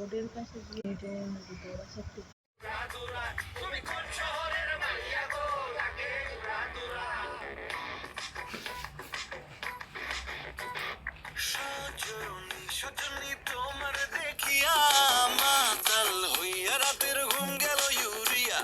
রোডের কাছে গিয়ে হেঁটে নদীতে ওরা সত্যি সজনী তোমার দেখিয়া মাতাল হইয়া রাতের ঘুম গেল ইউরিয়া